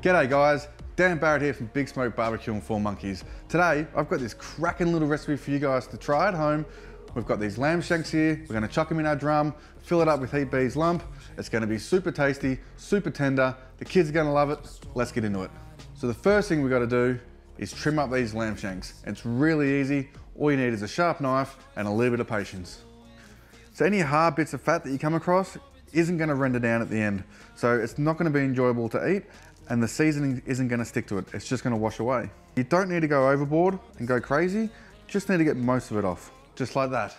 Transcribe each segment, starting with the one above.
G'day guys, Dan Barrett here from Big Smoke Barbecue and Four Monkeys. Today, I've got this cracking little recipe for you guys to try at home. We've got these lamb shanks here. We're gonna chuck them in our drum, fill it up with heat bees lump. It's gonna be super tasty, super tender. The kids are gonna love it. Let's get into it. So the first thing we gotta do is trim up these lamb shanks. It's really easy. All you need is a sharp knife and a little bit of patience. So any hard bits of fat that you come across isn't gonna render down at the end. So it's not gonna be enjoyable to eat, and the seasoning isn't gonna stick to it. It's just gonna wash away. You don't need to go overboard and go crazy. Just need to get most of it off, just like that.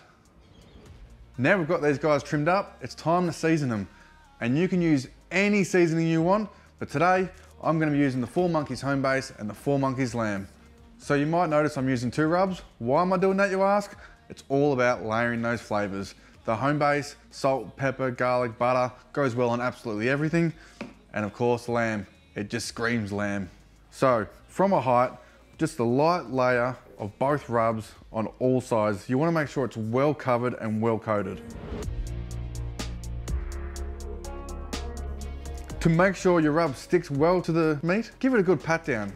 Now we've got these guys trimmed up, it's time to season them. And you can use any seasoning you want, but today I'm gonna be using the Four Monkeys home base and the Four Monkeys lamb. So you might notice I'm using 2 rubs. Why am I doing that, you ask? It's all about layering those flavors. The home base, salt, pepper, garlic, butter, goes well on absolutely everything. And of course, lamb. It just screams lamb. So from a height, just a light layer of both rubs on all sides. You wanna make sure it's well covered and well coated. To make sure your rub sticks well to the meat, give it a good pat down.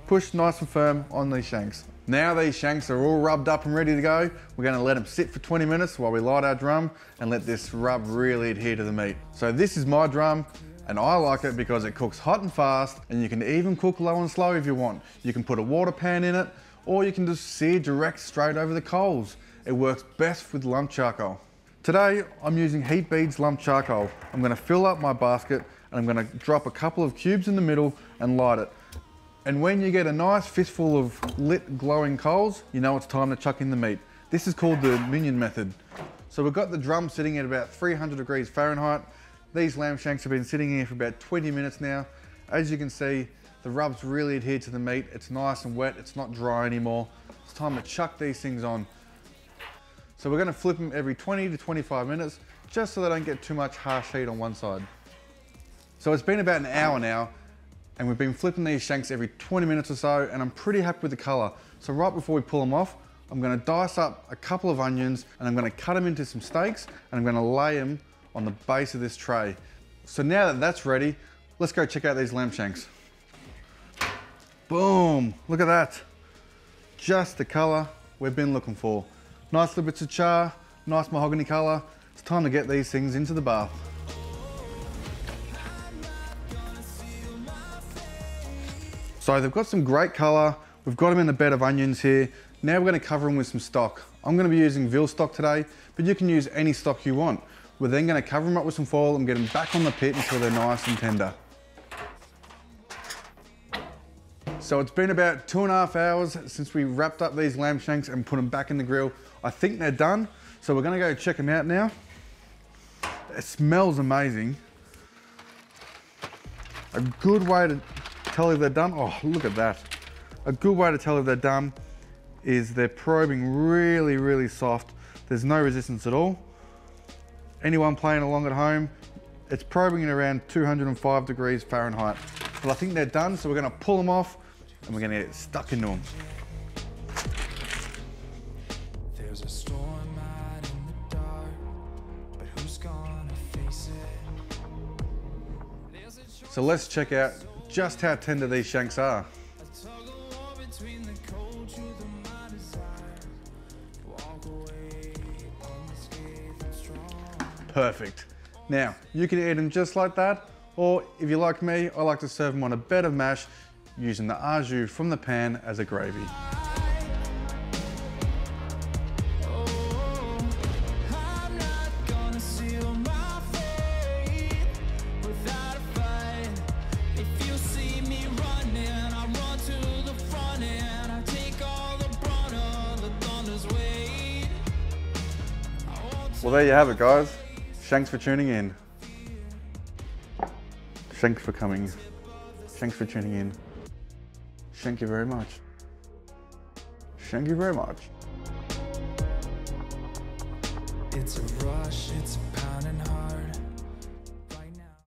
Push nice and firm on these shanks. Now these shanks are all rubbed up and ready to go. We're gonna let them sit for 20 minutes while we light our drum and let this rub really adhere to the meat. So this is my drum, and I like it because it cooks hot and fast, and you can even cook low and slow if you want. You can put a water pan in it, or you can just sear direct straight over the coals. It works best with lump charcoal. Today, I'm using heat beads lump charcoal. I'm gonna fill up my basket, and I'm gonna drop a couple of cubes in the middle and light it. And when you get a nice fistful of lit glowing coals, you know it's time to chuck in the meat. This is called the minion method. So we've got the drum sitting at about 300 degrees Fahrenheit. These lamb shanks have been sitting here for about 20 minutes now. As you can see, the rub's really adhered to the meat. It's nice and wet, it's not dry anymore. It's time to chuck these things on. So we're gonna flip them every 20 to 25 minutes, just so they don't get too much harsh heat on one side. So it's been about an hour now, and we've been flipping these shanks every 20 minutes or so, and I'm pretty happy with the color. So right before we pull them off, I'm gonna dice up a couple of onions, and I'm gonna cut them into some steaks, and I'm gonna lay them on the base of this tray. So now that that's ready, let's go check out these lamb shanks. Boom, look at that. Just the color we've been looking for. Nice little bits of char, nice mahogany color. It's time to get these things into the bath. So they've got some great color. We've got them in a bed of onions here. Now we're gonna cover them with some stock. I'm gonna be using veal stock today, but you can use any stock you want. We're then gonna cover them up with some foil and get them back on the pit until they're nice and tender. So it's been about 2.5 hours since we wrapped up these lamb shanks and put them back in the grill. I think they're done, so we're gonna go check them out now. It smells amazing. A good way to tell if they're done, oh, look at that. A good way to tell if they're done is they're probing really, really soft. There's no resistance at all. Anyone playing along at home, it's probing at around 205 degrees Fahrenheit. But I think they're done, so we're gonna pull them off and we're gonna get stuck into them. There's a storm out in the dark, but who's gonna face it? So let's check out just how tender these shanks are. Perfect. Now, you can eat them just like that, or if you're like me, I like to serve them on a bed of mash using the au jus from the pan as a gravy. Well, there you have it, guys. Thanks for tuning in. Thanks for coming. Thanks for tuning in. Thank you very much. Thank you very much. It's a rush, it's a